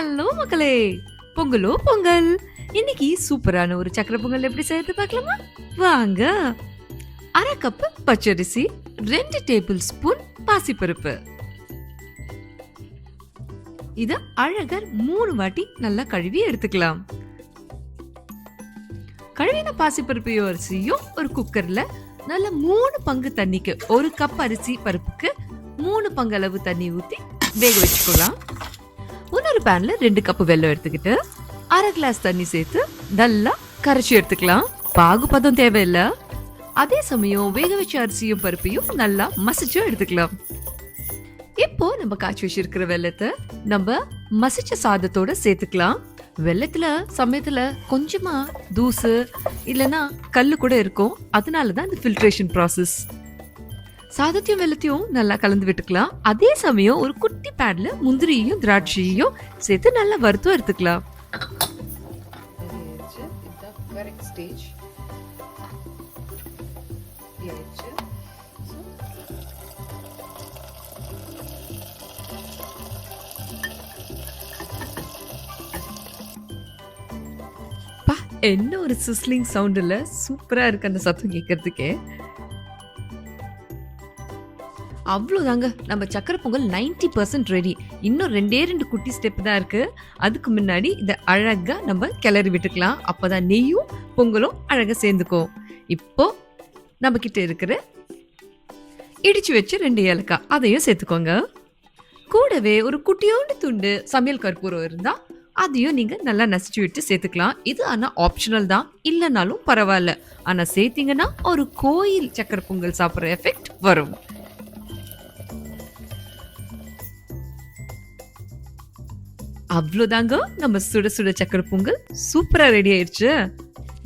Hello மக்களே, பொங்கலோ பொங்கல். இன்னைக்கு சூப்பரான ஒரு சக்கரை பொங்கல் எப்படி செய்யறது பார்க்கலாமா? வாங்க. 1/2 கப் பச்சரிசி, 2 டேபிள் ஸ்பூன் பாசிப்பருப்பு. இத அழகா 3 வாட்டி நல்லா கழுவி எடுத்துக்கலாம். கழுவின பாசிப்பருப்பையும் அரிசியும் ஒரு குக்கர்ல நல்ல 3 பங்கு தண்ணிக்கு 1 கப் அரிசி பருப்புக்கு 3 பங்கு அளவு தண்ணி ஊத்தி வேக வச்சுக்கலாம். இன்னொரு பேன்ல 2 கப் வெல்லம் எடுத்துக்கிட்டு 1/2 கிளாஸ் தண்ணி சேர்த்து நல்லா கரைச்சி எடுத்துக்கலாம். பாகுபதம் தேவையில்லை. அதே சமயம் வேக வச்ச அரிசியும் பருப்பையும் நல்லா மசிச்சு எடுத்துக்கலாம். இப்போ நம்ம காய்ச்சி வச்சிருக்கிற வெல்லத்தை நம்ம மசிச்ச சாதத்தோட சேர்த்துக்கலாம். வெள்ளத்துல சமயத்துல கொஞ்சமா தூசு இல்லைன்னா கல்லு கூட இருக்கும். அதனாலதான் இந்த ஃபில்ட்ரேஷன் ப்ராசஸ். சாதத்தையும் வெள்ளத்தையும் நல்லா கலந்து விட்டுக்கலாம். அதே சமயம் ஒரு குட்டி பேன்ல முந்திரியும் திராட்சையும் சேர்த்து நல்லா வறுத்து எடுத்துக்கலாம். என்ன ஒரு சிஸ்லிங் சவுண்ட் இல்ல, சூப்பரா இருக்கு அந்த சத்தம் கேட்கறதுக்கே. அவ்வளோதாங்க, நம்ம சக்கரை பொங்கல் 90% ரெடி. இன்னும் 2 குட்டி ஸ்டெப் தான் இருக்கு. அதுக்கு முன்னாடி இதை அழகா நம்ம கிளறி விட்டுக்கலாம். அப்பதான் நெய்யும் பொங்கலும் அழகா சேர்ந்துக்கும். இப்போ நம்ம கிட்ட இருக்கிற இடிச்சு வச்சு 2 ஏலக்காய் அதையும் சேர்த்துக்கோங்க. கூடவே ஒரு குட்டியோண்டு துண்டு சமையல் கற்பூரம் இருந்தா அதையும் நீங்க நல்லா நசிச்சு விட்டு சேர்த்துக்கலாம். இது ஆனா ஆப்ஷனல் தான், இல்லைனாலும் பரவாயில்ல. ஆனா சேர்த்தீங்கன்னா ஒரு கோயில் சக்கரை பொங்கல் சாப்பிட்ற எஃபெக்ட் வரும். அவ்வளோதாங்க, நம்ம சுட சுட சக்கரை பொங்கல் சூப்பரா ரெடி ஆயிடுச்சு.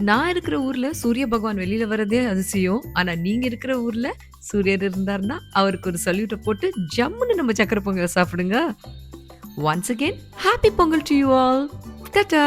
நான் இருக்கிற ஊர்ல சூரிய பகவான் வெளியில வர்றதே அதிசயம். ஆனா நீங்க இருக்கிற ஊர்ல சூரியர் இருந்தாருன்னா அவருக்கு ஒரு சல்யூட்டை போட்டு ஜம்முன்னு நம்ம சக்கரை பொங்கல் சாப்பிடுங்க. Once again, happy Pongal to you all. Ta-ta!